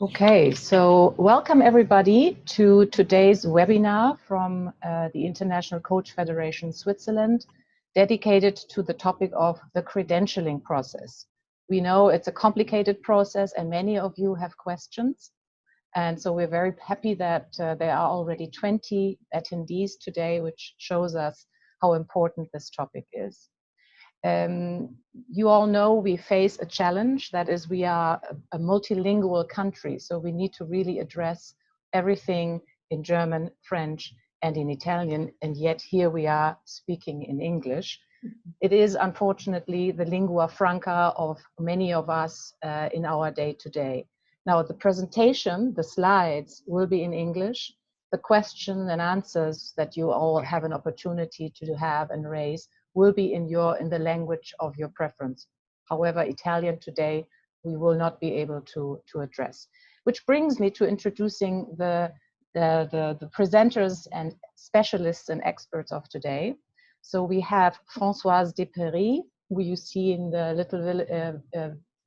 Okay, so welcome everybody to today's webinar from the International Coach Federation Switzerland, dedicated to the topic of the credentialing process. We know it's a complicated process and many of you have questions. And so we're very happy that there are already 20 attendees today, which shows us how important this topic is. You all know we face a challenge, that is we are a multilingual country, so we need to really address everything in German, French, and in Italian, and yet here we are speaking in English. It is unfortunately the lingua franca of many of us in our day-to-day. Now the presentation, the slides, will be in English. The question and answers that you all have an opportunity to have and raise will be in the language of your preference. However, Italian today we will not be able to address. Which brings me to introducing the presenters and specialists and experts of today. So we have Françoise Depéry, who you see in the little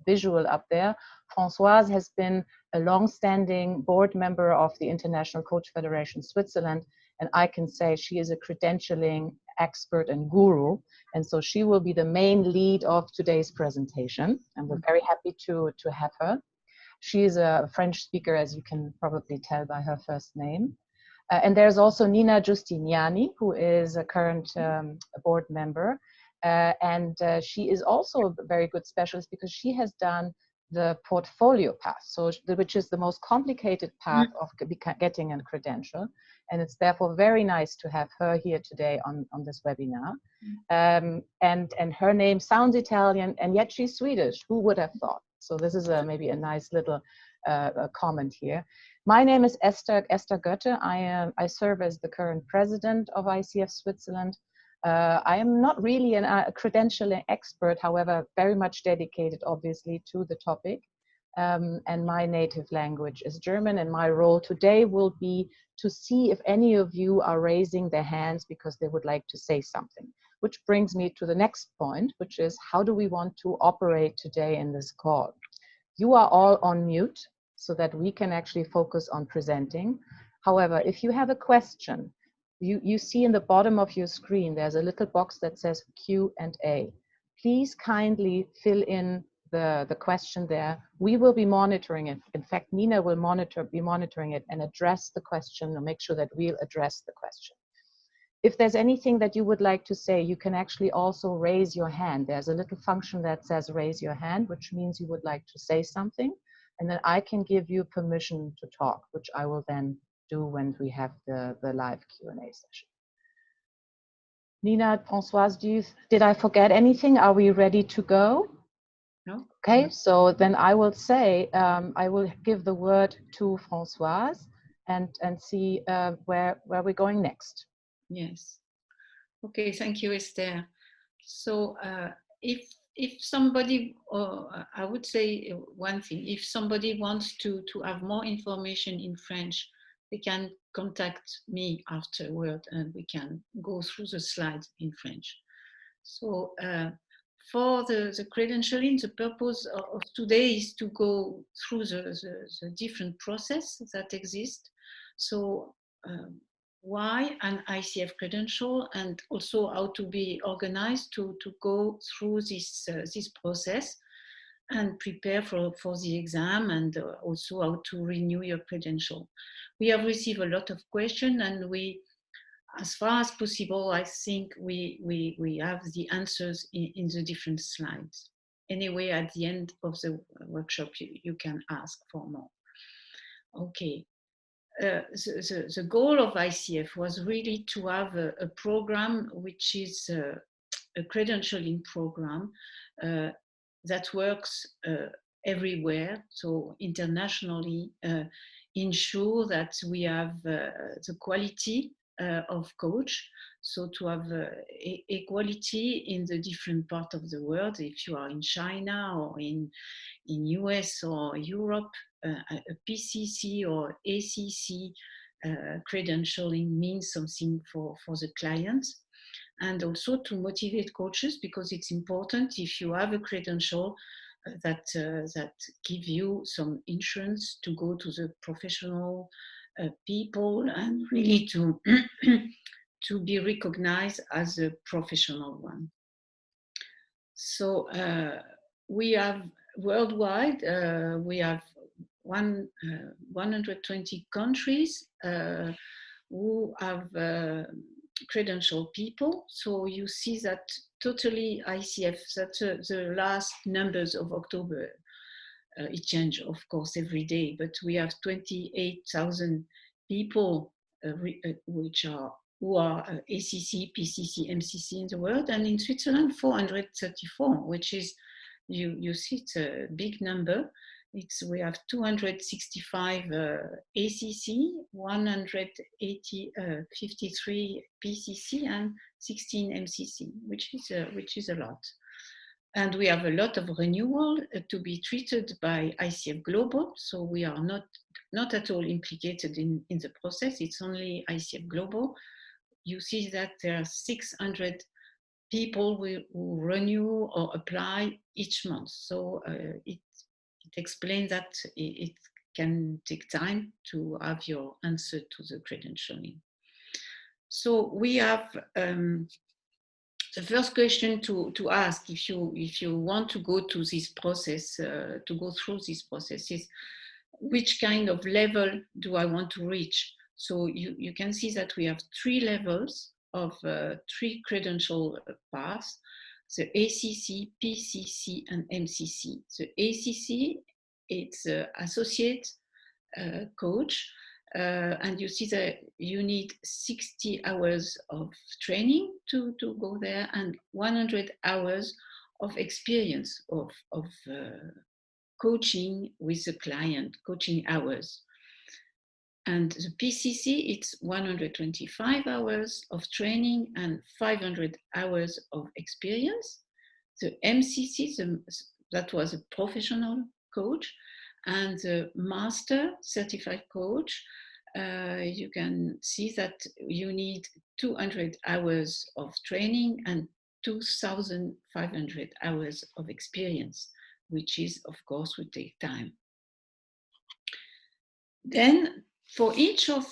visual up there. Françoise has been a long-standing board member of the International Coach Federation Switzerland, and I can say she is a credentialing expert and guru, and so she will be the main lead of today's presentation, and we're very happy to have her. She is a French speaker, as you can probably tell by her first name. And there's also Nina Giustiniani, who is a current board member, and she is also a very good specialist because she has done the portfolio path, so which is the most complicated path of getting a credential, and it's therefore very nice to have her here today on this webinar. And her name sounds Italian, and yet she's Swedish. Who would have thought? So this is maybe a nice little comment here. My name is Esther Goette. I serve as the current president of ICF Switzerland. I am not really a credentialing expert, however, very much dedicated, obviously, to the topic. And my native language is German, and my role today will be to see if any of you are raising their hands because they would like to say something. Which brings me to the next point, which is how do we want to operate today in this call? You are all on mute so that we can actually focus on presenting. However, if you have a question, you see in the bottom of your screen, there's a little box that says Q&A. Please kindly fill in the question there. We will be monitoring it. In fact, Nina will be monitoring it and address the question and make sure that we'll address the question. If there's anything that you would like to say, you can actually also raise your hand. There's a little function that says raise your hand, which means you would like to say something, and then I can give you permission to talk, which I will then do when we have the live Q&A session. Nina, Françoise, did I forget anything? Are we ready to go? No. Okay, so then I will say, I will give the word to Françoise and see where we're going next. Yes. Okay, thank you, Esther. So if somebody, or I would say one thing, if somebody wants to have more information in French, they can contact me afterward and we can go through the slides in French. So for the credentialing, the purpose of today is to go through the different processes that exist. So why an ICF credential, and also how to be organized to go through this process and prepare for the exam, and also how to renew your credential. We have received a lot of questions, and we, as far as possible, I think we have the answers in the different slides. Anyway, at the end of the workshop, you can ask for more. Okay. The goal of ICF was really to have a program which is a credentialing program that works everywhere, so internationally, ensure that we have the quality of coach, so to have equality in the different parts of the world. If you are in China or in US or Europe, a PCC or ACC credentialing means something for the clients, and also to motivate coaches, because it's important if you have a credential that give you some insurance to go to the professional people and really to to be recognized as a professional one. So we have worldwide, we have 120 countries who have credentialed people. So you see that totally ICF, that's the last numbers of October. It changes, of course, every day, but we have 28,000 people who are ACC, PCC, MCC in the world, and in Switzerland 434, which is, you see, it's a big number. We have 265 ACC, 153 PCC, and 16 MCC, which is a lot. And we have a lot of renewal to be treated by ICF Global. So we are not at all implicated in the process. It's only ICF Global. You see that there are 600 people who renew or apply each month. So it explains that it can take time to have your answer to the credentialing. So we have the first question to ask if you want to go to this process, to go through this process, is which kind of level do I want to reach? So you can see that we have 3 levels of 3 credential paths: the ACC, PCC, and MCC. The ACC, it's associate coach. And you see that you need 60 hours of training to go there, and 100 hours of experience of coaching with the client, coaching hours. And the PCC, it's 125 hours of training and 500 hours of experience. The MCC, that was a professional coach, and the master certified coach, you can see that you need 200 hours of training and 2,500 hours of experience, which is, of course, would take time. Then for each of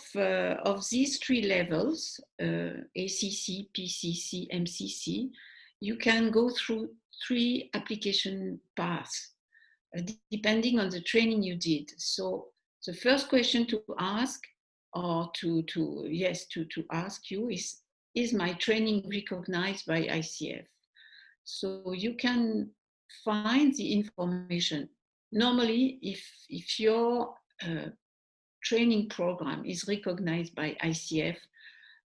these 3 levels, ACC, PCC, MCC, you can go through 3 application paths, depending on the training you did. So the first question to ask, or to ask you, is my training recognized by ICF? So you can find the information. Normally, if your training program is recognized by ICF,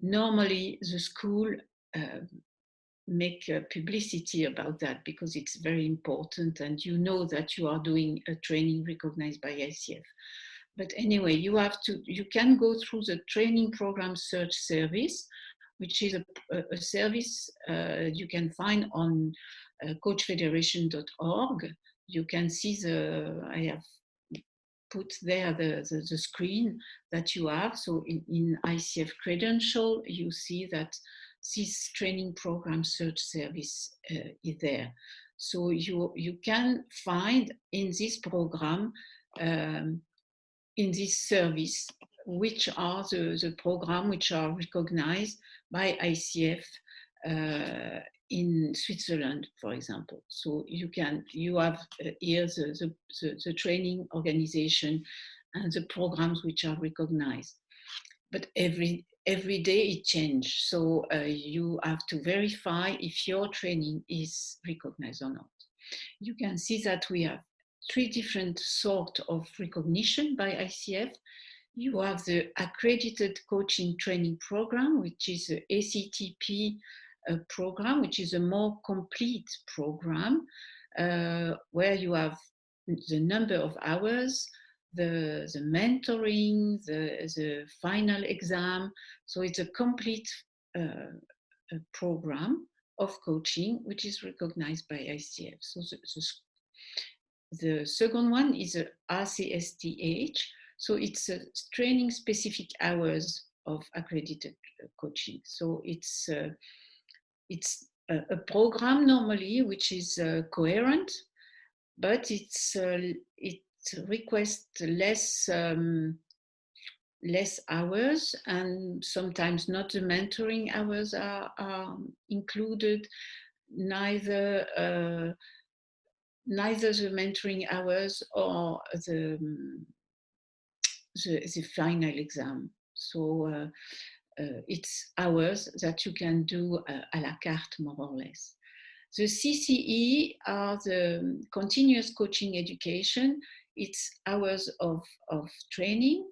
normally the school make publicity about that, because it's very important and you know that you are doing a training recognized by ICF. But anyway, you can go through the training program search service, which is a service you can find on coachfederation.org. You can see I have put there the screen that you have. So in ICF Credential, you see that this training program search service is there. So you can find in this program, in this service, which are the programs which are recognized by ICF in Switzerland, for example. So you have here the training organization and the programs which are recognized. But every day it changes. So you have to verify if your training is recognized or not. You can see that we have 3 different sorts of recognition by ICF. You have the accredited coaching training program, which is the ACTP program, which is a more complete program, where you have the number of hours, the mentoring, the final exam. So it's a complete program of coaching, which is recognized by ICF. So the second one is a RCSTH. So it's a training specific hours of accredited coaching. So it's a program normally which is coherent, but it requests less hours, and sometimes not the mentoring hours are included, neither the mentoring hours or the final exam. So it's hours that you can do à la carte, more or less. The CCE are the continuous coaching education. It's hours of training,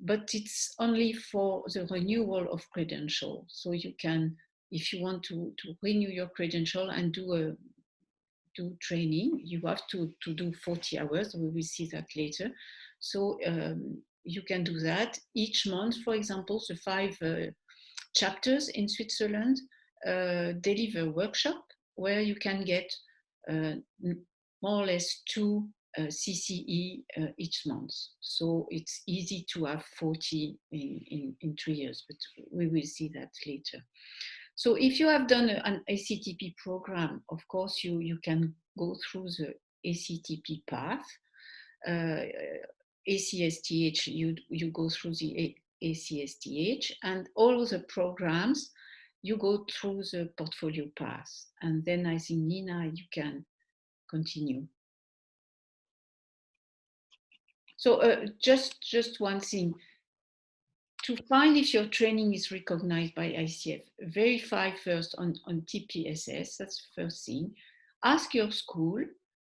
but it's only for the renewal of credential. So you can, if you want to renew your credential and do training, you have to do 40 hours. We will see that later. So you can do that each month. For example, the 5 chapters in Switzerland deliver workshop where you can get more or less 2 CCE each month. So it's easy to have 40 in 3 years, but we will see that later. So if you have done an ACTP program, of course, you can go through the ACTP path. ACSTH, you go through the ACSTH, and all the programs, you go through the portfolio path. And then I think, Nina, you can continue. So just one thing. To find if your training is recognized by ICF, verify first on TPSS, that's the first thing. Ask your school,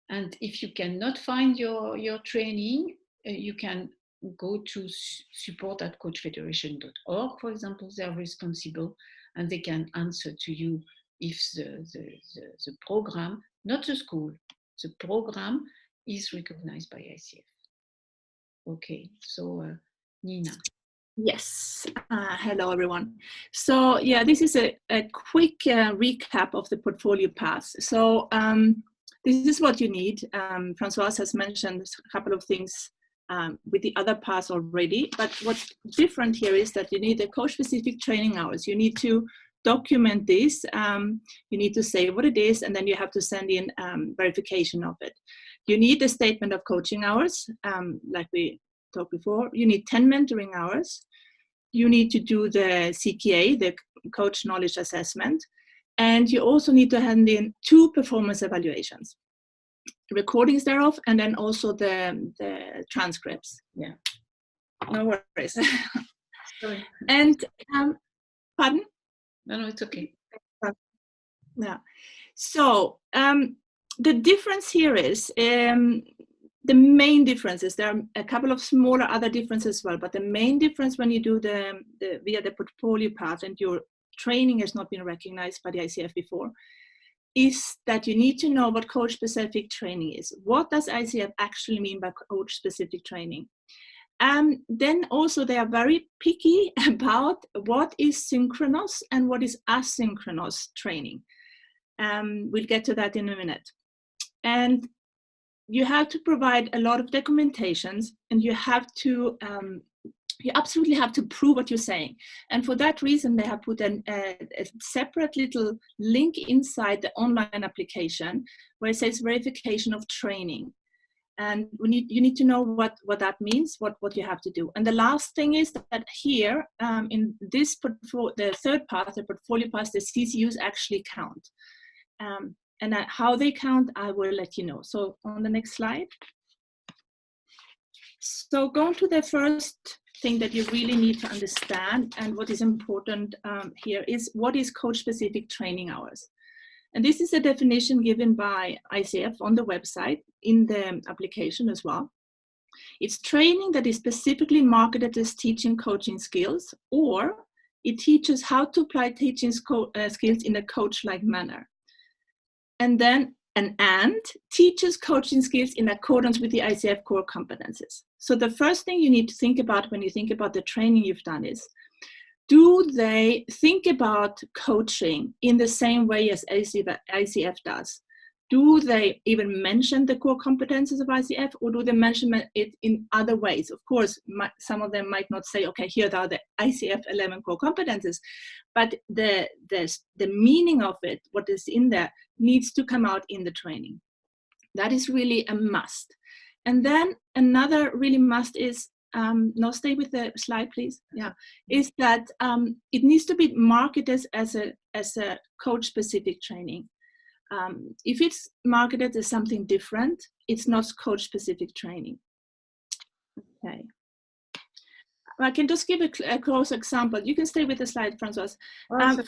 and if you cannot find your training, you can go to support@coachfederation.org, for example. They are responsible, and they can answer to you if the program, not the school, the program is recognized by ICF. Okay, so Nina. Yes, hello everyone. So yeah, this is a quick recap of the portfolio path. So this is what you need. Françoise has mentioned a couple of things with the other paths already, but what's different here is that you need the coach-specific training hours. You need to document this, you need to say what it is, and then you have to send in verification of it. You need a statement of coaching hours, like we talked before. You need 10 mentoring hours. You need to do the CKA, the Coach Knowledge Assessment, and you also need to hand in 2 performance evaluations, recordings thereof, and then also the transcripts. Yeah. No worries. Sorry. And pardon? No, it's okay. Yeah. So the difference here is the main differences. There are a couple of smaller other differences as well, but the main difference when you do the via the portfolio path and your training has not been recognized by the ICF before, is that you need to know what coach-specific training is. What does ICF actually mean by coach-specific training? Then also they are very picky about what is synchronous and what is asynchronous training. We'll get to that in a minute. And you have to provide a lot of documentations, and you have to you absolutely have to prove what you're saying. And for that reason, they have put a separate little link inside the online application where it says verification of training. And you need to know what that means, what you have to do. And the last thing is that here in this the third path, the portfolio path, the CCUs actually count. And how they count, I will let you know. So on the next slide. So going to the first thing that you really need to understand, and what is important here is what is coach-specific training hours. And this is a definition given by ICF on the website, in the application as well. It's training that is specifically marketed as teaching coaching skills, or it teaches how to apply teaching skills in a coach-like manner. And then and teaches coaching skills in accordance with the ICF core competencies. So the first thing you need to think about when you think about the training you've done is, do they think about coaching in the same way as ICF does? Do they even mention the core competencies of ICF, or do they mention it in other ways? Of course, some of them might not say, okay, here are the ICF 11 core competencies, but the meaning of it, what is in there, needs to come out in the training. That is really a must. And then another really must is, now stay with the slide, please. Yeah, is that it needs to be marketed as a coach-specific training. If it's marketed as something different, it's not coach-specific training. Okay. I can just give a close example. You can stay with the slide, Françoise.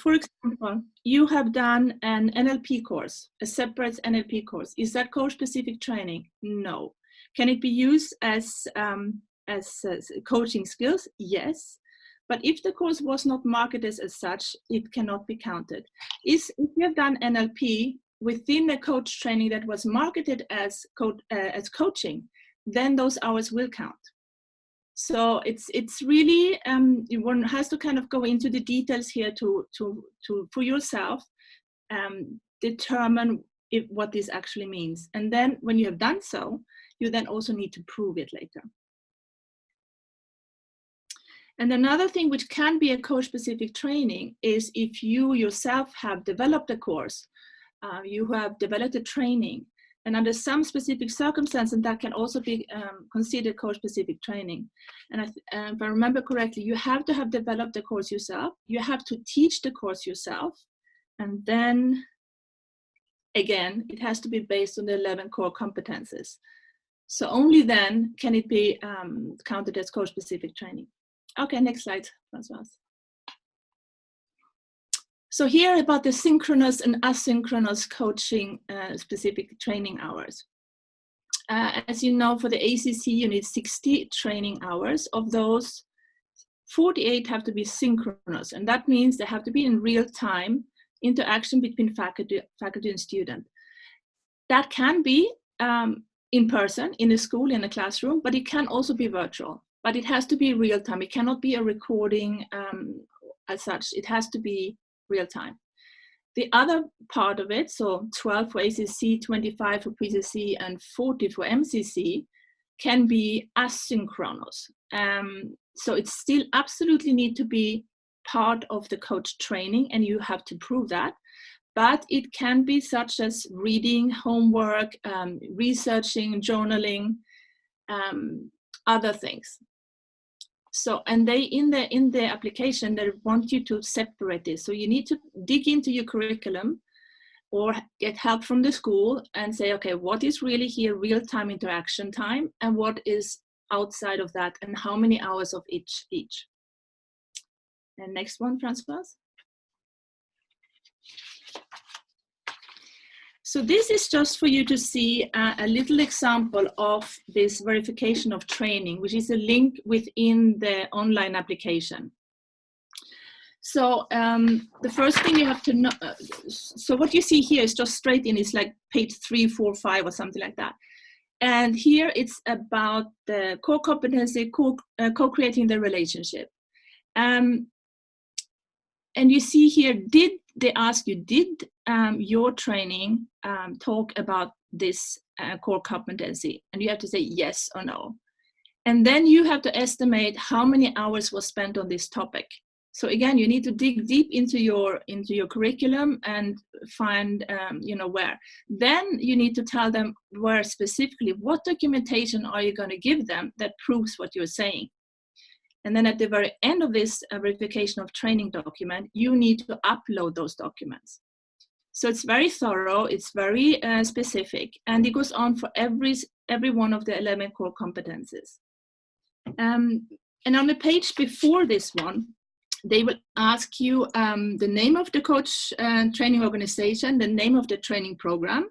For example, you have done an NLP course, a separate NLP course. Is that coach-specific training? No. Can it be used as coaching skills? Yes. But if the course was not marketed as such, it cannot be counted. If you have done NLP within the coach training that was marketed as coaching, then those hours will count. So it's really one has to kind of go into the details here to for yourself determine what this actually means. And then when you have done so, you then also need to prove it later. And another thing which can be a coach-specific training is if you yourself have developed a course, you have developed a training, and under some specific circumstances, that can also be considered coach-specific training. And if I remember correctly, you have to have developed the course yourself, you have to teach the course yourself, and then again, it has to be based on the 11 core competences. So only then can it be counted as coach-specific training. Okay, next slide, Françoise. So here about the synchronous and asynchronous coaching specific training hours. As you know, for the ACC, you need 60 training hours. Of those, 48 have to be synchronous, and that means they have to be in real time interaction between faculty and student. That can be in person, in a school, in a classroom, but it can also be virtual. But it has to be real time. It cannot be a recording as such. It has to be real time. The other part of it, so 12 for ACC, 25 for PCC, and 40 for MCC, can be asynchronous. So it still absolutely need to be part of the coach training, and you have to prove that. But it can be such as reading, homework, researching, journaling, other things. So, and they in the application, they want you to separate this. So you need to dig into your curriculum or get help from the school and say, okay, what is really here real-time interaction time, and what is outside of that, and how many hours of each. And next one, Françoise. So this is just for you to see a little example of this verification of training, which is a link within the online application. So the first thing you have to know, so what you see here is just straight in, it's like page 3, 4, 5 or something like that. And here it's about the core competency, co-creating the relationship. And you see here, did they ask you, did your training talk about this core competency? And you have to say yes or no. And then you have to estimate how many hours was spent on this topic. So again, you need to dig deep into your curriculum and find where. Then you need to tell them where specifically, what documentation are you going to give them that proves what you're saying. And then at the very end of this verification of training document, you need to upload those documents. So it's very thorough, it's very specific, and it goes on for every one of the 11 core competences. And on the page before this one, they will ask you the name of the coach training organization, the name of the training program,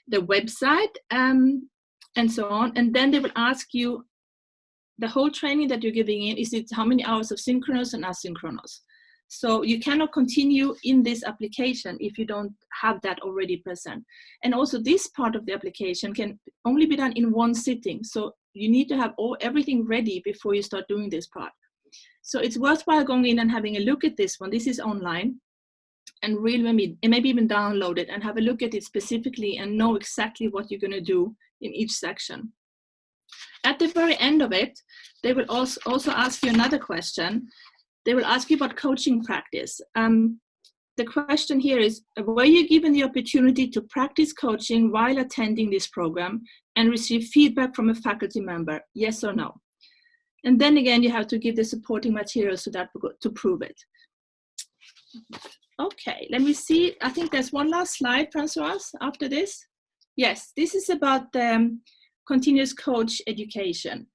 the website, and so on. And then they will ask you the whole training that you're giving in, is it how many hours of synchronous and asynchronous? So you cannot continue in this application if you don't have that already present. And also this part of the application can only be done in one sitting. So you need to have everything ready before you start doing this part. So it's worthwhile going in and having a look at this one. This is online, and maybe even download it and have a look at it specifically and know exactly what you're going to do in each section. At the very end of it, they will also ask you another question. They will ask you about coaching practice. the question here is, were you given the opportunity to practice coaching while attending this program and receive feedback from a faculty member? Yes or no? And then again, you have to give the supporting materials to that to prove it. Okay, let me see. I think there's one last slide, Françoise, after this. Yes, this is about the continuous coach education.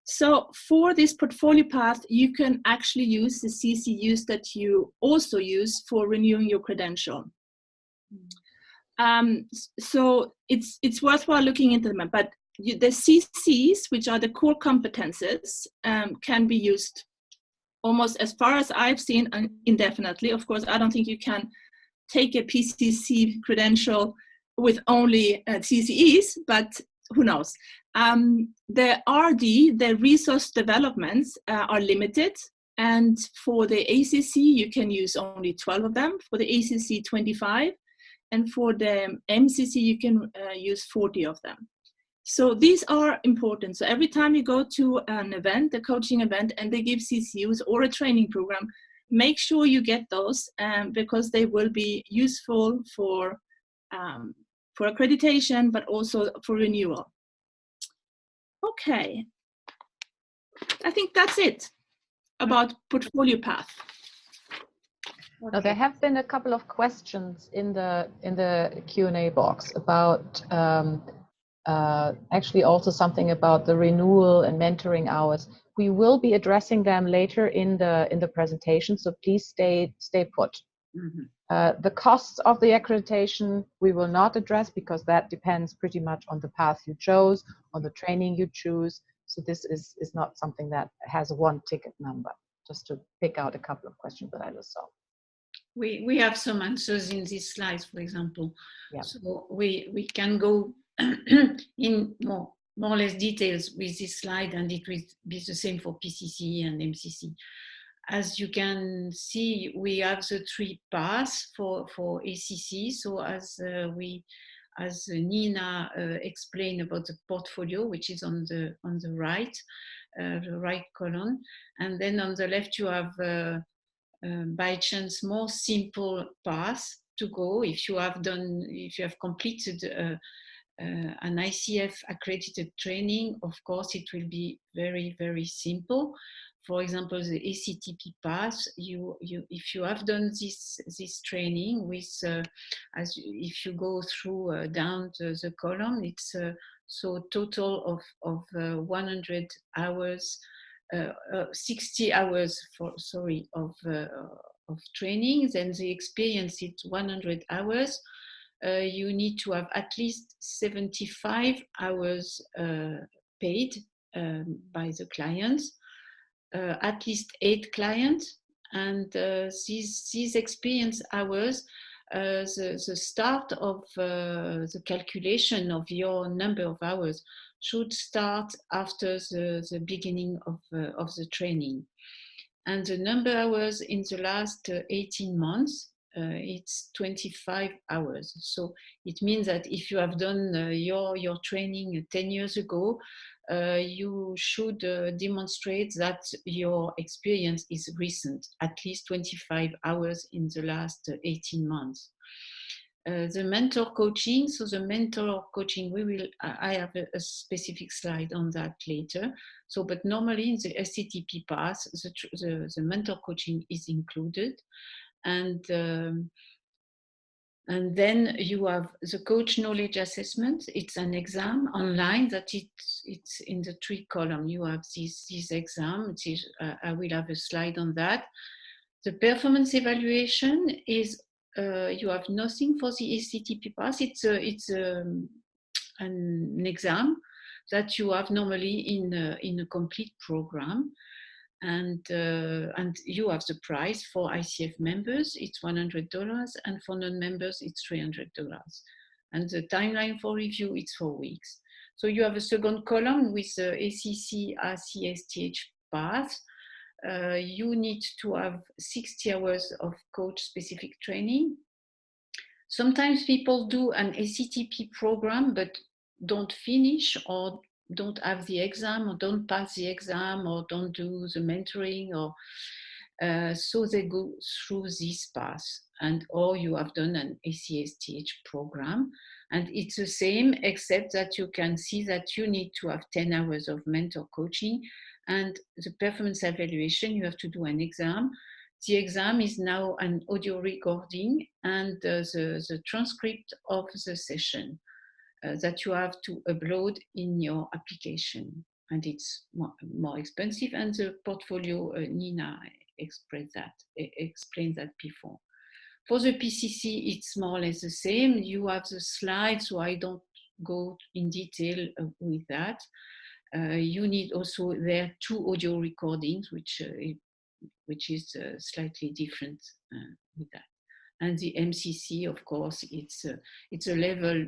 So for this portfolio path, you can actually use the CCUs that you also use for renewing your credential. So it's worthwhile looking into them, but the CCs, which are the core competences, can be used almost, as far as I've seen, indefinitely. Of course, I don't think you can take a PCC credential with only CCEs, but who knows? The RD, the resource developments, are limited. And for the ACC, you can use only 12 of them. For the ACC, 25. And for the MCC, you can use 40 of them. So these are important. So every time you go to an event, a coaching event, and they give CCUs or a training program, make sure you get those because they will be useful for accreditation, but also for renewal. Okay, I think that's it about portfolio path. Okay. Now, there have been a couple of questions in the Q&A box about actually also something about the renewal and mentoring hours. We will be addressing them later in the presentation, so please stay put. Mm-hmm. The costs of the accreditation we will not address because that depends pretty much on the path you chose, on the training you choose. So this is not something that has one ticket number, just to pick out a couple of questions that I just saw. We have some answers in these slides, for example. Yeah. So we can go in more or less details with this slide, and it will be the same for PCC and MCC. As you can see, we have the 3 paths for ACC. So as Nina explained about the portfolio, which is on the right column, and then on the left you have by chance more simple paths to go if you have completed an ICF accredited training. Of course, it will be very, very simple. For example, the ACTP path, if you have done this training with, if you go through down the column, it's so total of 100 hours, 60 hours of training. Then the experience is 100 hours. You need to have at least 75 hours paid by the clients. At least 8 clients, and these experience hours, the start of the calculation of your number of hours should start after the beginning of the training. And the number of hours in the last 18 months, it's 25 hours. So it means that if you have done your training 10 years ago, you should demonstrate that your experience is recent, at least 25 hours in the last 18 months. The mentor coaching, so the mentor coaching, I have a specific slide on that later. So, but normally in the SCTP path, the mentor coaching is included. And then you have the coach knowledge assessment. It's an exam online that it's in the 3 column. You have this exam. I will have a slide on that. The performance evaluation is, you have nothing for the ACTP pass. It's an exam that you have normally in a complete program. And you have the price for ICF members, it's $100, and for non-members, it's $300. And the timeline for review, it's 4 weeks. So you have a second column with the ACC RCSTH path. You need to have 60 hours of coach-specific training. Sometimes people do an ACTP program, but don't finish or don't have the exam or don't pass the exam or don't do the mentoring, or so they go through this path. or you have done an ACSTH program. And it's the same, except that you can see that you need to have 10 hours of mentor coaching, and the performance evaluation, you have to do an exam. The exam is now an audio recording and the transcript of the session that you have to upload in your application. And it's more expensive, and the portfolio, Nina explained that before. For the PCC, it's more or less the same. You have the slides, so I don't go in detail with that. You need also there 2 audio recordings, which is slightly different with that. And the MCC, of course, it's a level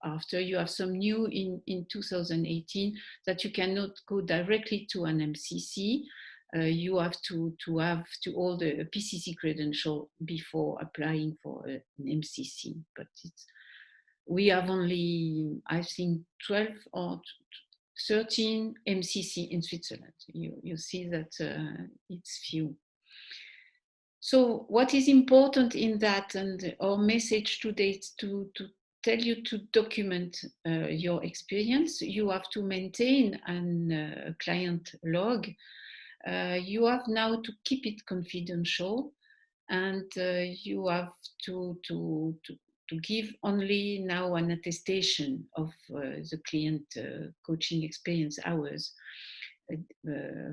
after. You have some new in 2018 that you cannot go directly to an MCC. You have to have to hold the PCC credential before applying for an MCC. But we have only, I think, 12 or 13 MCC in Switzerland. You see that it's few. So what is important in that, and our message today is to tell you to document your experience. You have to maintain a client log. You have now to keep it confidential, and you have to give only now an attestation of the client coaching experience hours,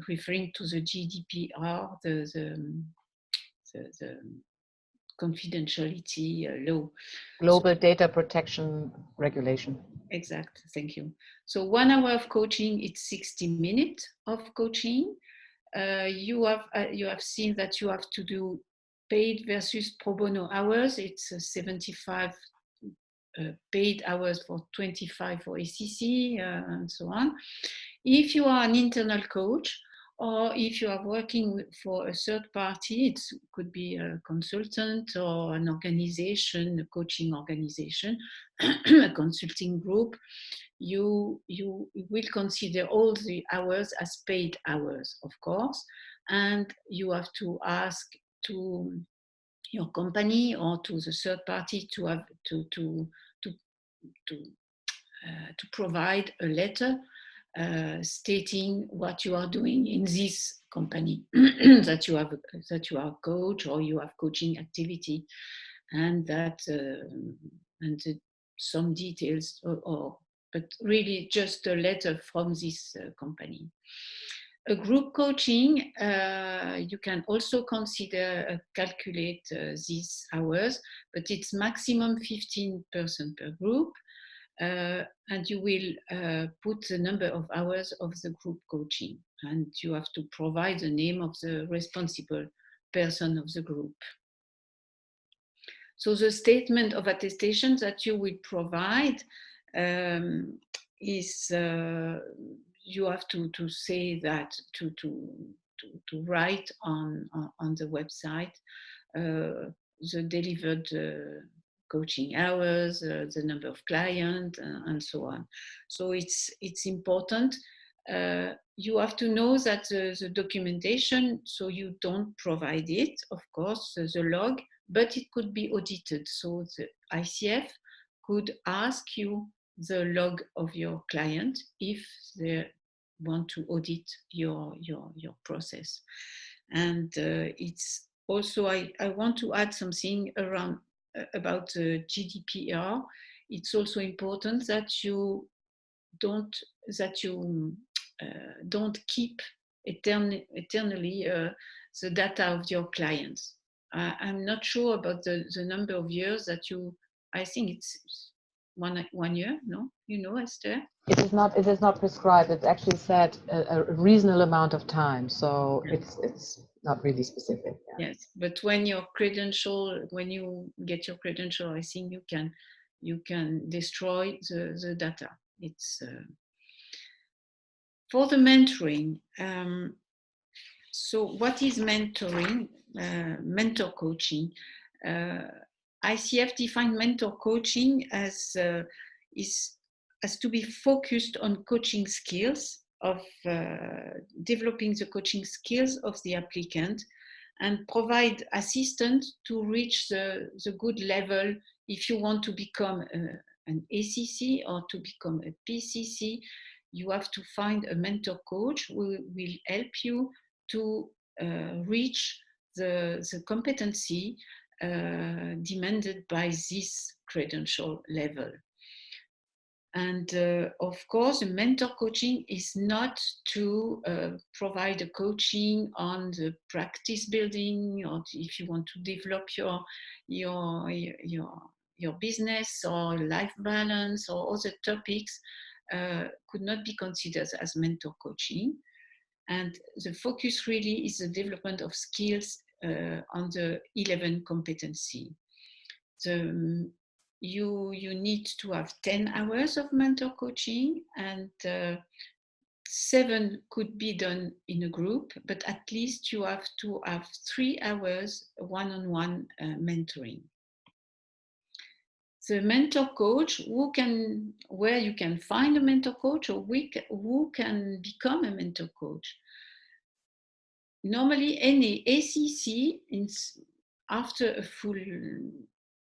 referring to the GDPR, the confidentiality law. Global Data Protection Regulation. Exact, thank you. So 1 hour of coaching, it's 60 minutes of coaching. You have seen that you have to do paid versus pro bono hours. It's 75 paid hours for 25 for ACC and so on. If you are an internal coach, or if you are working for a third party, it could be a consultant or an organization, a coaching organization, a consulting group, you will consider all the hours as paid hours, of course, and you have to ask to your company or to the third party to have to provide a letter stating what you are doing in this company, that you are a coach or you have coaching activity, and that some details, but really just a letter from this company. A group coaching, you can also consider calculate these hours, but it's maximum 15% per group. And you will put the number of hours of the group coaching, and you have to provide the name of the responsible person of the group. So the statement of attestation that you will provide is you have to say that to write on the website the delivered coaching hours, the number of clients, and so on. So it's important. You have to know that the documentation, so you don't provide it, of course, the log, but it could be audited. So the ICF could ask you the log of your client if they want to audit your process. And it's also, I want to add something around about GDPR. It's also important that you don't keep eternally the data of your clients. I'm not sure about the number of years that you. I think it's one year. No, you know, Esther. It is not prescribed. It's actually said a reasonable amount of time. So it's not really specific. Yeah. Yes, but when you get your credential, I think you can destroy the data. It's for the mentoring. So what is mentoring? Mentor coaching. ICF defined mentor coaching as to be focused on coaching skills, of developing the coaching skills of the applicant, and provide assistance to reach the good level. If you want to become an ACC or to become a PCC, you have to find a mentor coach who will help you to reach the competency demanded by this credential level. And of course, mentor coaching is not to provide a coaching on the practice building, or if you want to develop your business or life balance or other topics, could not be considered as mentor coaching. And the focus really is the development of skills on the 11 competency. You need to have 10 hours of mentor coaching, and 7 could be done in a group, but at least you have to have 3 hours one-on-one mentoring. The mentor coach, where you can find a mentor coach, or who can become a mentor coach. Normally, any ACC, after a full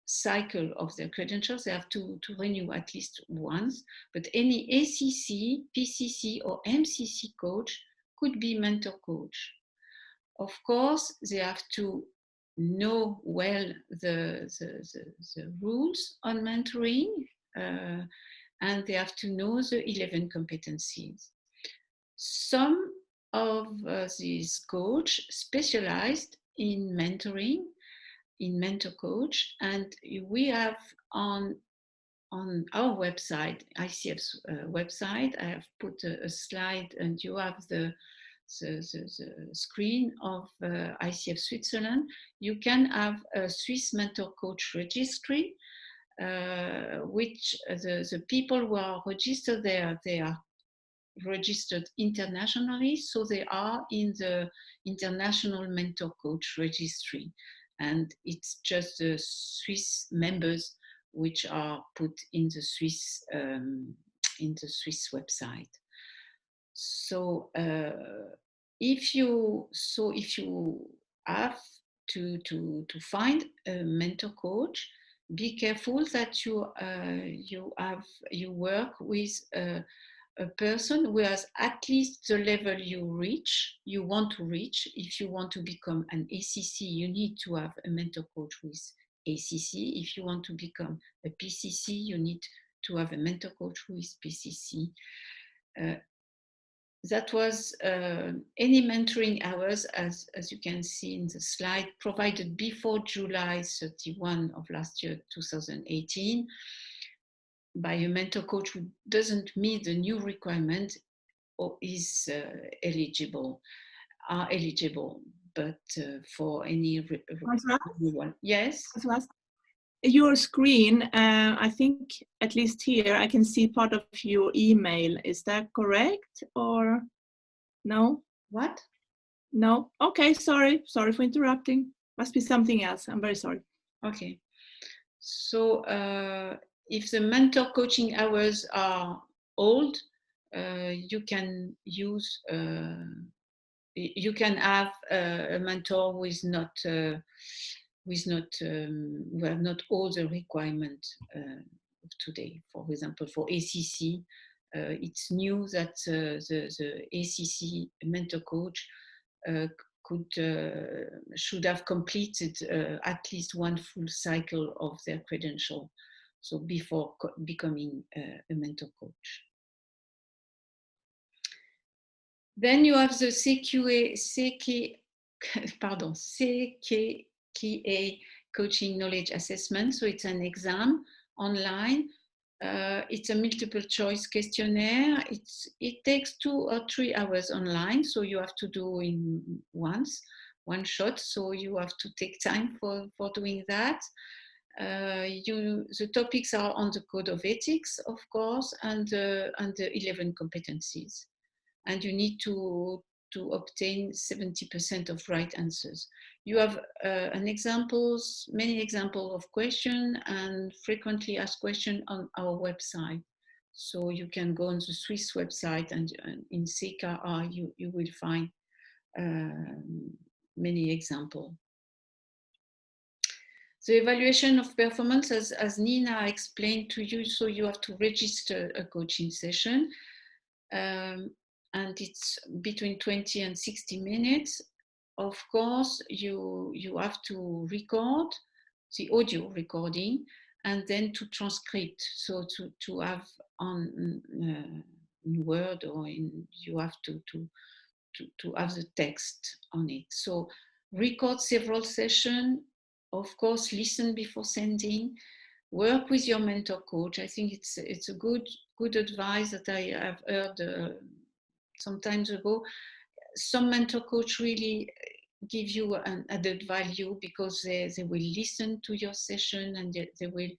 cycle of their credentials, they have to renew at least once, but any ACC, PCC or MCC coach could be mentor coach. Of course, they have to know well the rules on mentoring, and they have to know the 11 competencies. Some of these coaches specialized in mentoring, in mentor coach, and we have on our website, ICF's website, I have put a slide, and you have the screen of ICF Switzerland. You can have a Swiss mentor coach registry, which the people who are registered there, they are registered internationally, so they are in the International Mentor Coach Registry, and it's just the Swiss members which are put in the Swiss website. So if you have to find a mentor coach, be careful that you work with a person who has at least the level you want to reach. If you want to become an ACC, you need to have a mentor coach with ACC. If you want to become a PCC, you need to have a mentor coach with PCC. That was any mentoring hours, as you can see in the slide, provided before July 31 of last year, 2018. By a mentor coach who doesn't meet the new requirement or is eligible, but for any one. Yes? Your screen, I think at least here, I can see part of your email. Is that correct or no? What? No? Okay, sorry for interrupting. Must be something else. I'm very sorry. Okay. So if the mentor coaching hours are old, you can use, you can have a mentor who have not all the requirements of today. For example, for ACC, it's new that the ACC mentor coach should have completed at least one full cycle of their credential, so before becoming a mentor coach. Then you have the CKA coaching knowledge assessment. So it's an exam online. It's a multiple choice questionnaire. It takes 2 or 3 hours online, so you have to do in one shot. So you have to take time for doing that. The topics are on the code of ethics, of course, and the 11 competencies. And you need to obtain 70% of right answers. You have many examples of questions and frequently asked questions on our website. So you can go on the Swiss website, and in CKA you will find many examples. The evaluation of performance, as Nina explained to you, so you have to register a coaching session, and it's between 20 and 60 minutes. Of course, you have to record the audio recording and then to transcript, so to have on in Word, or you have to have the text on it. So record several sessions. Of course, listen before sending. Work with your mentor coach. I think it's a good advice that I have heard some time ago. Some mentor coach really give you an added value because they will listen to your session, and they will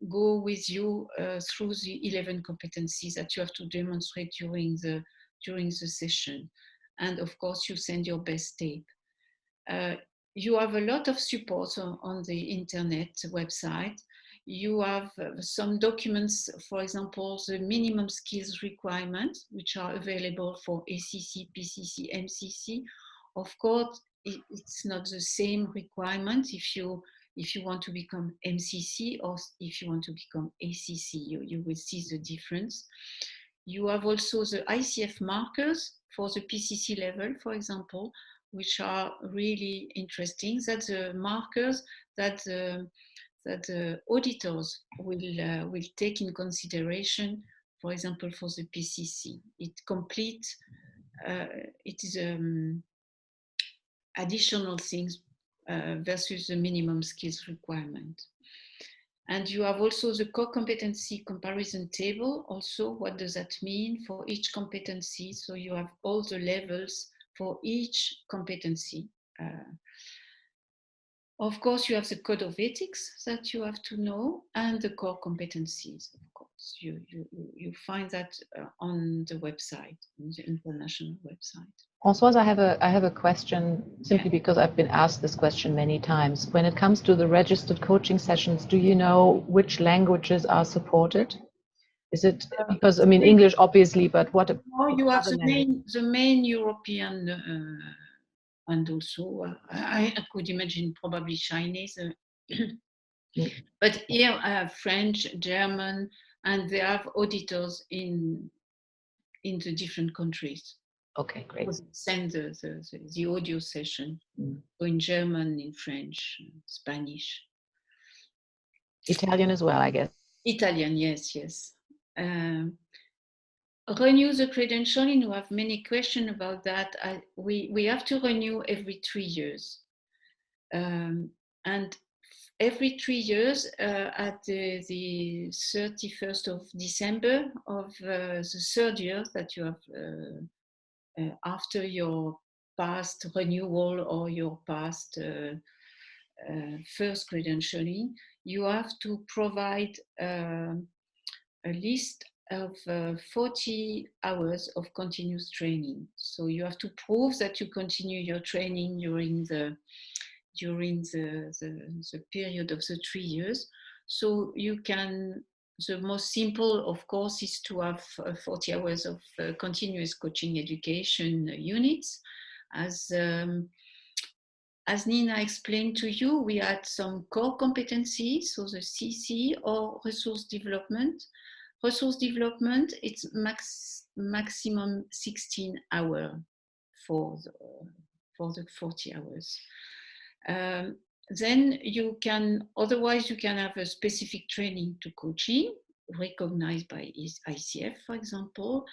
go with you through the 11 competencies that you have to demonstrate during the session. And of course, you send your best tape. You have a lot of support on the internet website. You have some documents, for example, the minimum skills requirements, which are available for ACC, PCC, MCC. Of course, it's not the same requirement if you want to become MCC or if you want to become ACC. You will see the difference. You have also the ICF markers for the PCC level, for example, which are really interesting. That's the markers that the auditors will take in consideration, for example, for the PCC. It is additional things versus the minimum skills requirement. And you have also the core competency comparison table. Also, what does that mean for each competency? So you have all the levels for each competency. Of course, you have the code of ethics that you have to know, and the core competencies. Of course, you find that on the website, on the international website. Françoise, I have a question, simply because I've been asked this question many times. When it comes to the registered coaching sessions, do you know which languages are supported? Is it because, I mean, English obviously, but what? You have the main European, and also I could imagine probably Chinese, but here I have French, German, and they have auditors in the different countries. Okay, great. Send the audio session, so in German, in French, Spanish. Italian as well, I guess. Italian, yes. Renew the credentialing. We have many questions about that. We have to renew every 3 years. And every 3 years, at the 31st of December of the third year that you have after your past renewal or your past first credentialing, you have to provide a list of 40 hours of continuous training. So you have to prove that you continue your training during the period of the 3 years. So you can, the most simple, of course, is to have 40 hours of continuous coaching education units. As Nina explained to you, we had some core competencies, so the CC or resource development. Resource development, it's maximum 16 hours for the 40 hours. Then you can have a specific training to coaching recognized by ICF, for example.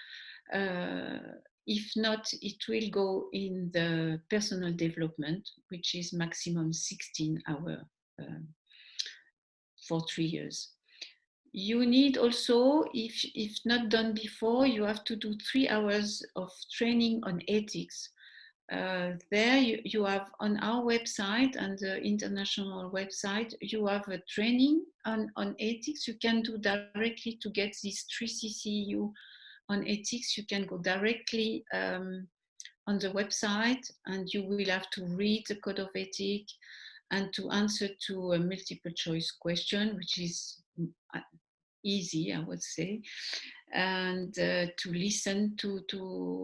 If not, it will go in the personal development, which is maximum 16 hours for 3 years. You need also, if not done before, you have to do 3 hours of training on ethics. There you have on our website and the international website, you have a training on ethics. You can do directly to get this 3CCU on ethics. You can go directly on the website, and you will have to read the code of ethics and to answer to a multiple choice question, which is easy, I would say, and to listen to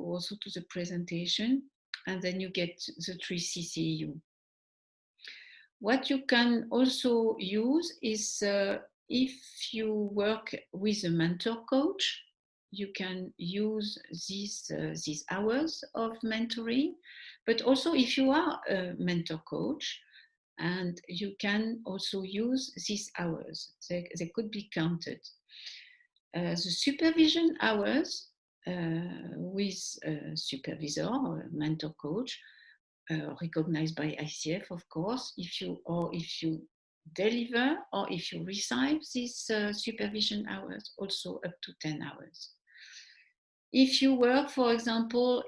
also to the presentation. and then you get the 3 CCU. What you can also use is if you work with a mentor coach, you can use these hours of mentoring. But also if you are a mentor coach, and you can also use these hours, they could be counted. The supervision hours with a supervisor or a mentor coach, recognized by ICF, of course, if you deliver or if you receive these supervision hours, also up to 10 hours. If you work, for example,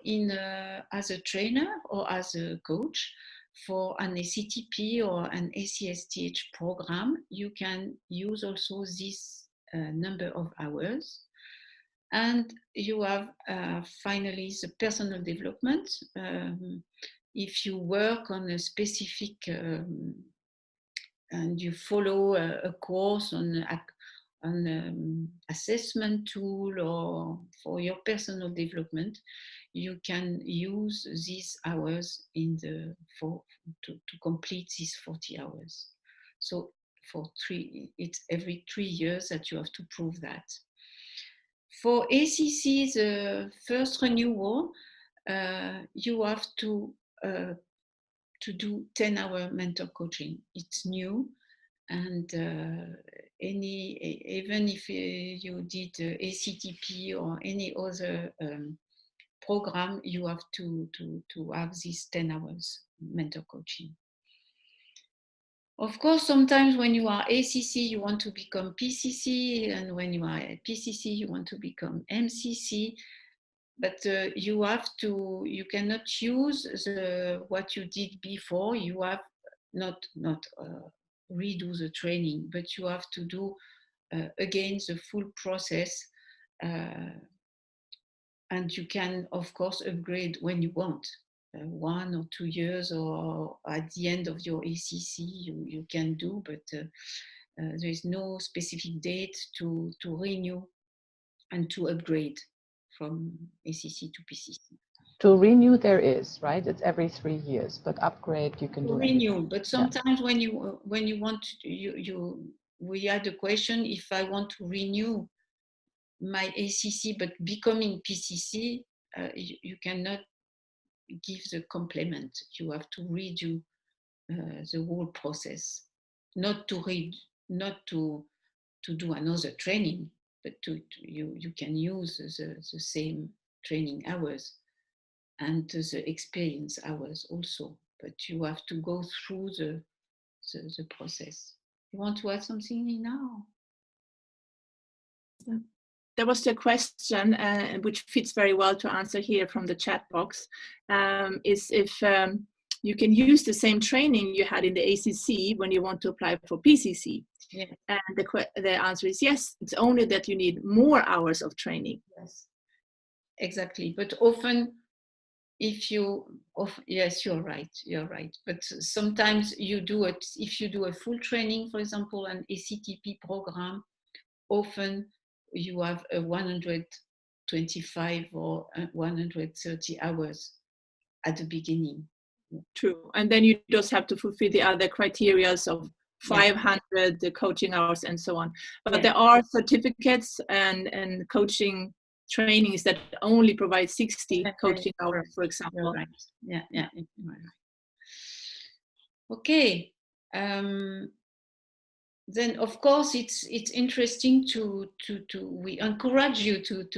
as a trainer or as a coach for an ACTP or an ACSTH program, you can use also this number of hours. And you have finally the personal development. If you work on a specific and you follow a course on assessment tool or for your personal development, you can use these hours to complete these 40 hours. So it's every 3 years that you have to prove that. For ACC, the first renewal, you have to do 10-hour mentor coaching. It's new, and even if you did ACTP or any other program, you have to have these 10 hours mentor coaching. Of course, sometimes when you are ACC, you want to become PCC, and when you are at PCC, you want to become MCC. But you cannot use what you did before. You have not redo the training, but you have to do again the full process. And you can, of course, upgrade when you want. 1 or 2 years, or at the end of your ACC, you can do, but there is no specific date to renew and to upgrade from ACC to PCC. To renew there is, right? It's every 3 years, but upgrade you can do. Renew, but sometimes when you want to, we had a question, if I want to renew my ACC but becoming PCC, you cannot give the complement. You have to redo the whole process, not to do another training, but you can use the same training hours and the experience hours also, but you have to go through the process. You want to add something, Nina? There was a question which fits very well to answer here from the chat box, is if you can use the same training you had in the ACC when you want to apply for PCC. Yeah. And the answer is yes, it's only that you need more hours of training. Yes, exactly. But often, yes, you're right. But sometimes if you do a full training, for example, an ACTP program, often you have a 125 or 130 hours at the beginning. True, and then you just have to fulfill the other criteria of 500 the coaching hours and so on. But there are certificates and coaching trainings that only provide 60 coaching hours, for example. Right. Yeah. Okay. Then of course it's interesting to we encourage you to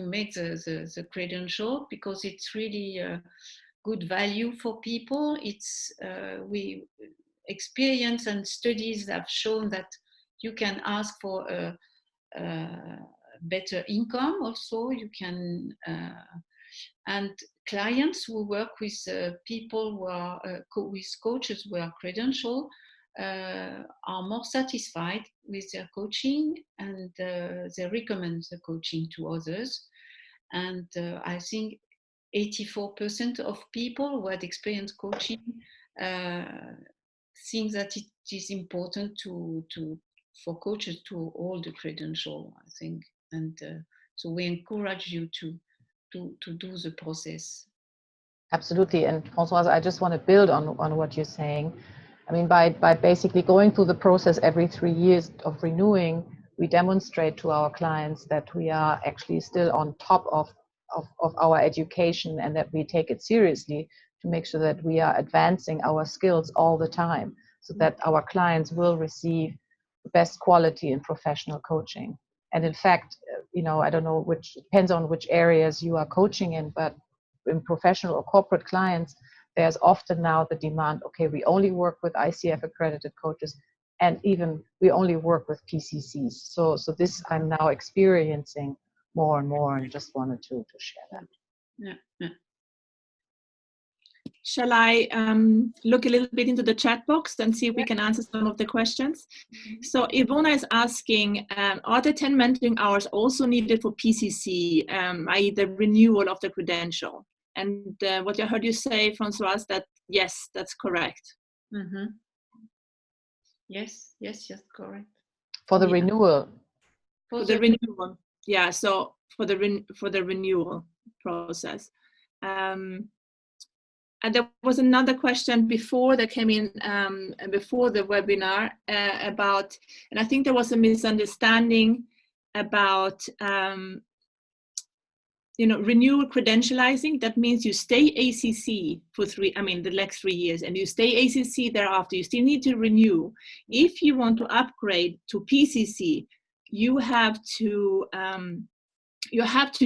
make the credential, because it's really a good value for people. It's we experience and studies have shown that you can ask for a better income also. You can and clients who work with people who are with coaches who are credentialed are more satisfied with their coaching, and they recommend the coaching to others. And I think 84% of people who had experienced coaching think that it is important for coaches to hold the credential, I think. And so we encourage you to do the process. Absolutely. And Françoise, I just want to build on what you're saying. I mean, by basically going through the process every 3 years of renewing, we demonstrate to our clients that we are actually still on top of our education, and that we take it seriously to make sure that we are advancing our skills all the time, so that our clients will receive the best quality in professional coaching. And in fact, I don't know which, depends on which areas you are coaching in, but in professional or corporate clients, there's often now the demand, okay, we only work with ICF accredited coaches, and even we only work with PCCs. So this I'm now experiencing more and more, and just wanted to share that. Yeah. Shall I look a little bit into the chat box and see if we can answer some of the questions? So Ivona is asking, are the 10 mentoring hours also needed for PCC, i.e. the renewal of the credential? And what I heard you say, Françoise, that yes, that's correct. Mm-hmm. Yes, correct. For the renewal. For the renewal, yeah. So for the renewal process. And there was another question before that came in before the webinar about, and I think there was a misunderstanding about renewal credentializing. That means you stay ACC for the next 3 years, and you stay ACC thereafter. You still need to renew. If you want to upgrade to PCC, you have to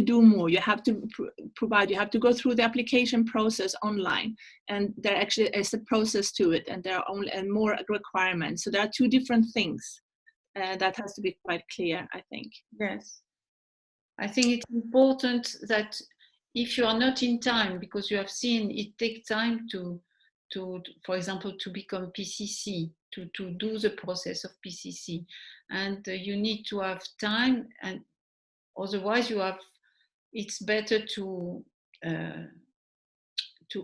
do more. You have to provide, you have to go through the application process online, and there actually is a process to it, and there are only more requirements. So there are two different things. That has to be quite clear, I think. Yes. I think it's important that if you are not in time, because you have seen it takes time to for example, to become PCC, to do the process of PCC, and you need to have time, and otherwise it's better to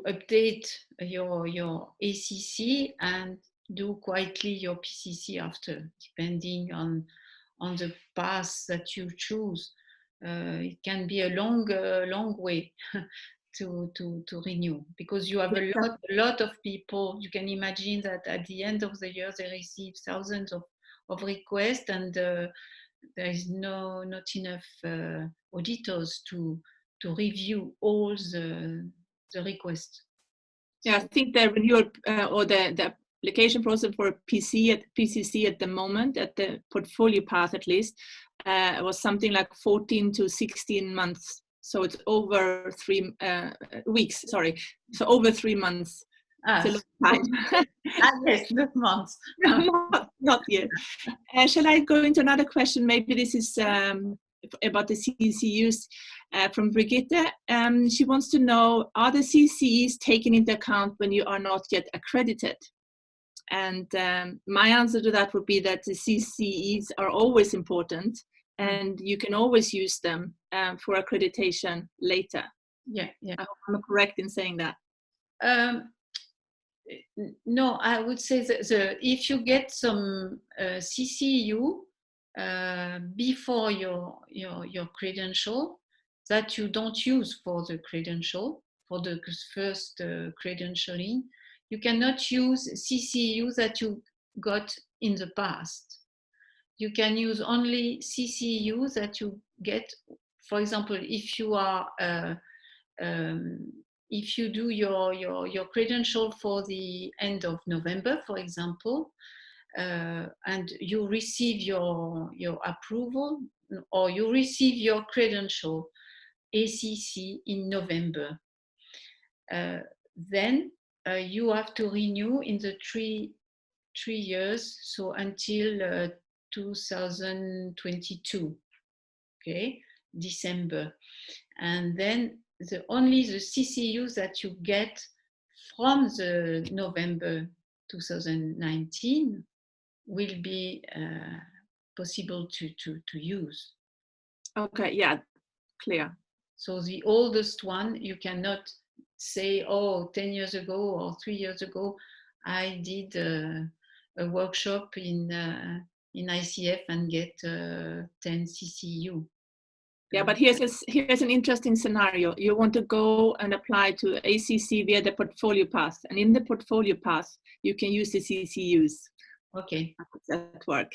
update your ACC and do quietly your PCC after, depending on the path that you choose. It can be a long way to renew, because you have a lot of people. You can imagine that at the end of the year they receive thousands of requests, and there is not enough auditors to review all the requests. Yeah, I think the renewal or the application process for PCC at the moment, at the portfolio path at least, was something like 14 to 16 months. So it's over 3 weeks, sorry. So over 3 months. It's a long time. Yes, not months. Not yet. Shall I go into another question? Maybe this is about the CCUs from Brigitte. She wants to know, are the CCEs taken into account when you are not yet accredited? And my answer to that would be that the CCEs are always important, and you can always use them for accreditation later. Yeah. I hope I'm correct in saying that. No, I would say that if you get some CCU before your credential that you don't use for the credential, for the first credentialing, you cannot use CCU that you got in the past. You can use only CCU that you get, for example, if you are if you do your credential for the end of November, for example, and you receive your approval, or you receive your credential ACC in November, then you have to renew in the three years, so until 2022, okay, December. And then only the CCUs that you get from the November 2019 will be possible to use. Okay, yeah, clear. So the oldest one, you cannot say, 10 years ago or 3 years ago, I did a workshop in ICF and get 10 CCU. Yeah, but here's an interesting scenario. You want to go and apply to ACC via the portfolio path, and in the portfolio path, you can use the CCUs. Okay. That work.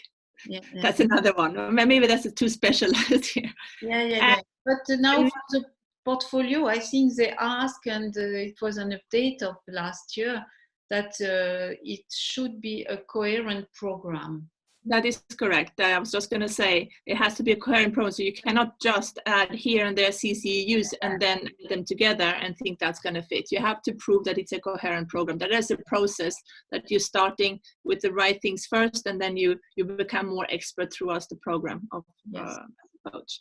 Yeah, That's another one. Maybe that's too specialized here. Yeah. But now for the portfolio, I think they ask, and it was an update of last year, that it should be a coherent program. That is correct. I was just going to say it has to be a coherent program, so you cannot just add here and there CCUs and then add them together and think that's going to fit. You have to prove that it's a coherent program. That is a process that you're starting with the right things first, and then you become more expert throughout the program of coach.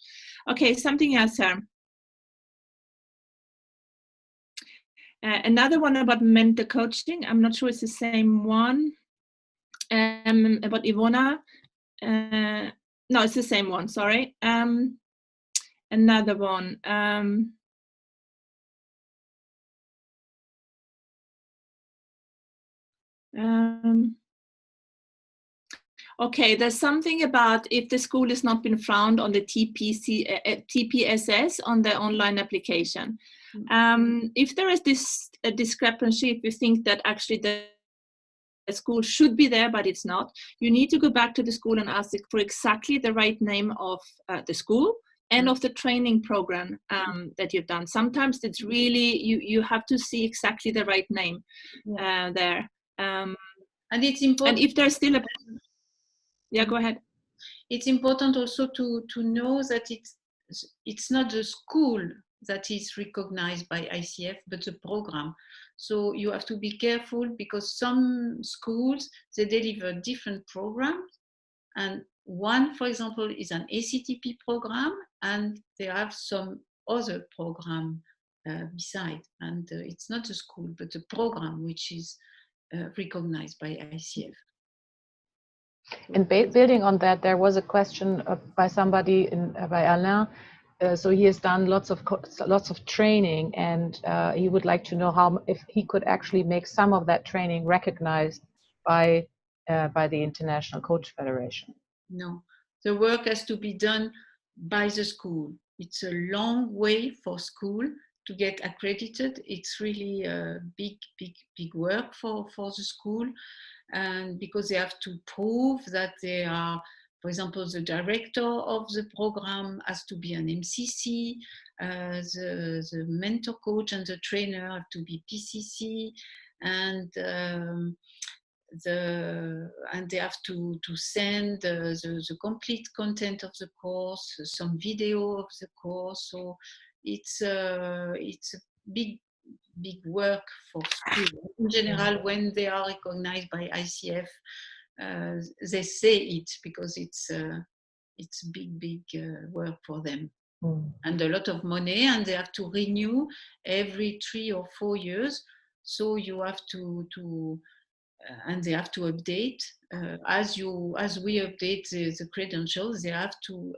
Okay, something else here. Another one about mentor coaching. I'm not sure it's the same one. About Ivona. No, it's the same one, sorry. Another one. Okay, there's something about if the school has not been found on the TPSS on the online application. If there is a discrepancy, if you think that actually the school should be there but it's not, you need to go back to the school and ask for exactly the right name of the school and of the training program that you've done. Sometimes it's really you have to see exactly the right name there, and it's important. And if there's still go ahead. It's important also to know that it's not the school that is recognized by ICF, but the program. So you have to be careful, because some schools, they deliver different programs, and one, for example, is an ACTP program, and they have some other program beside, and it's not the school but the program which is recognized by ICF. And building on that, there was a question by somebody, by Alain. So he has done lots of training, and he would like to know if he could actually make some of that training recognized by the International Coach Federation. No, the work has to be done by the school. It's a long way for school to get accredited. It's really a big work for the school, and because they have to prove that they are, for example, the director of the program has to be an MCC, the mentor coach and the trainer have to be PCC, and they have to send the complete content of the course, some video of the course. So it's a big work for school. In general, when they are recognized by ICF, they say it because it's big work for them, and a lot of money, and they have to renew every 3 or 4 years. So you have to and they have to update as we update the credentials. They have to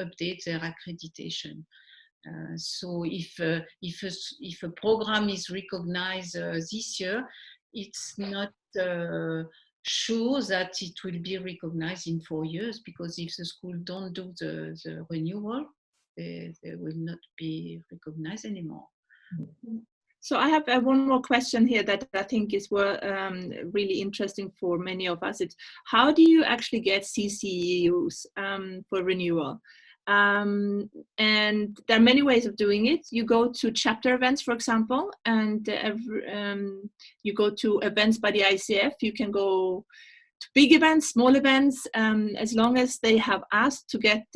update their accreditation. So if a program is recognized this year, it's not sure that it will be recognized in 4 years, because if the school don't do the renewal, they will not be recognized anymore. So I have one more question here that I think is really interesting for many of us. It's how do you actually get CCUs for renewal? And there are many ways of doing it. You go to chapter events, for example, and you go to events by the ICF. You can go to big events, small events, as long as they have asked to get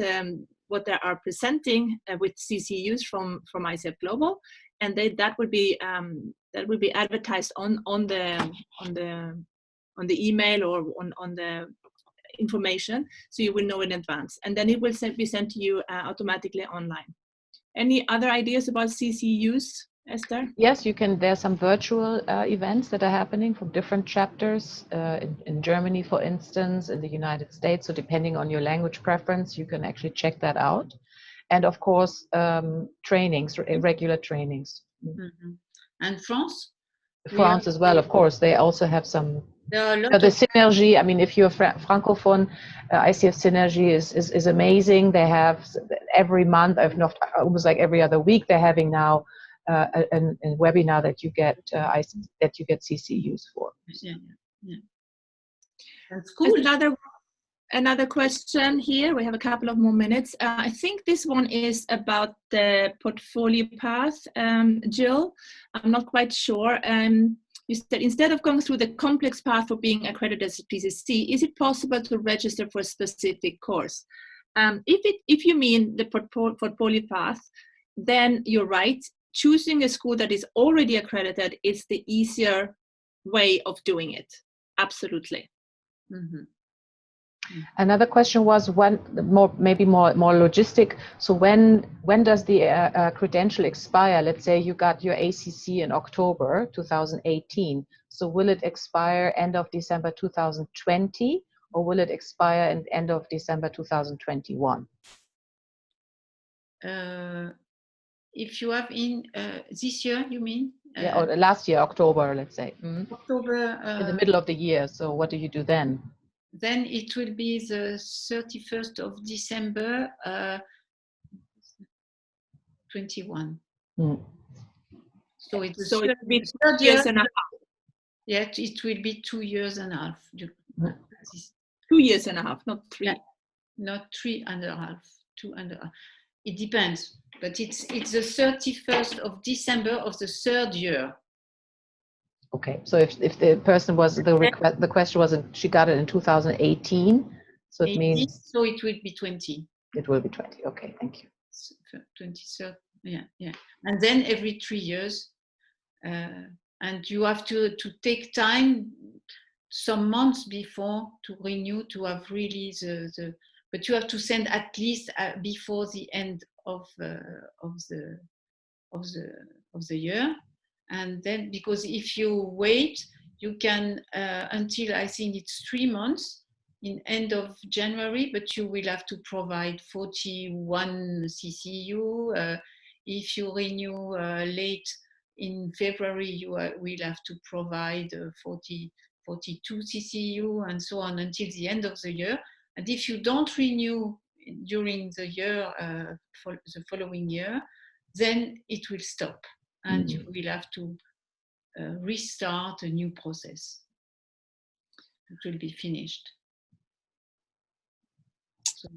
what they are presenting with CCUs from ICF Global, and that would be advertised on the email or on the information, so you will know in advance, and then it will be sent to you automatically online. Any other ideas about CCUs, Esther? Yes, you can. There's some virtual events that are happening from different chapters in Germany, for instance, in the United States. So depending on your language preference, you can actually check that out. And of course, trainings, regular trainings. Mm-hmm. And France? France as well, of course. They also have some There are a lot The of synergy, I mean, if you're Francophone, ICF Synergy is amazing. They have every month, if not almost like every other week, they're having now a webinar that you get CCUs for. yeah. That's cool. Another question here. We have a couple of more minutes. I think this one is about the portfolio path. Jill, I'm not quite sure. You said instead of going through the complex path for being accredited as a PCC, is it possible to register for a specific course? If you mean the portfolio path, then you're right. Choosing a school that is already accredited is the easier way of doing it. Absolutely. Mm-hmm. Another question was maybe more logistic. So when does the credential expire? Let's say you got your ACC in October 2018. So will it expire end of December 2020, or will it expire at end of December 2021? If you have in this year, you mean? Yeah, or last year, October, let's say. October. In the middle of the year. So what do you do then? Then it will be the 31st of December 21. So it will be 2 years and a half. Yeah, it will be 2 years and a half. 2 years and a half, not 3. Yeah, not 3.5, 2.5. It depends, but it's the 31st of December of the 3rd year. Okay, so if the person was the question was she got it in 2018, so it means so it will be 20. It will be 20. Okay, thank you. 23rd, yeah, and then every 3 years, and you have to take time, some months before to renew, to have really but you have to send at least before the end of the year. And then, because if you wait, you can until I think it's 3 months in end of January, but you will have to provide 41 CCU. If you renew late in February, you will have to provide 42 CCU, and so on until the end of the year. And if you don't renew during the year, for the following year, then it will stop, and you will have to restart a new process. It will be finished. So,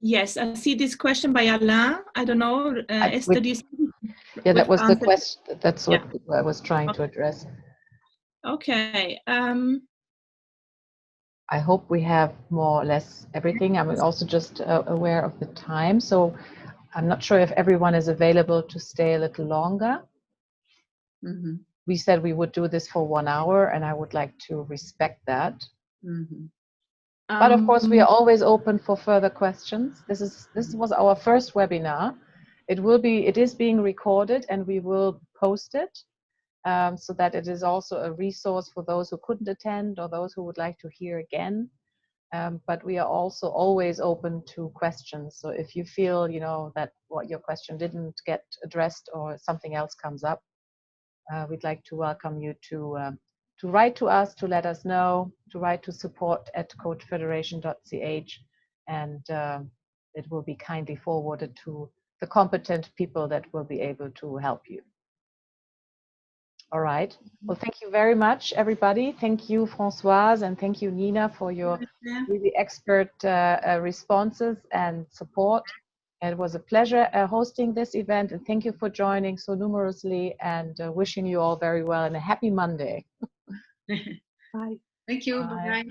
yes, I see this question by Alain. I don't know, Esther. Yeah, that was the question. That's what I was trying to address. Okay. I hope we have more or less everything. I'm also just aware of the time, so I'm not sure if everyone is available to stay a little longer. Mm-hmm. We said we would do this for 1 hour, and I would like to respect that. Mm-hmm. But of course, we are always open for further questions. This was our first webinar. It is being recorded, and we will post it so that it is also a resource for those who couldn't attend or those who would like to hear again. But we are also always open to questions. So if you feel, that what your question didn't get addressed or something else comes up, we'd like to welcome you to write to us, to let us know, to write to support@coachfederation.ch, and it will be kindly forwarded to the competent people that will be able to help you. All right. Well, thank you very much, everybody. Thank you, Françoise, and thank you, Nina, for your really expert responses and support. It was a pleasure hosting this event, and thank you for joining so numerously, and wishing you all very well and a happy Monday. Bye. Thank you. Bye.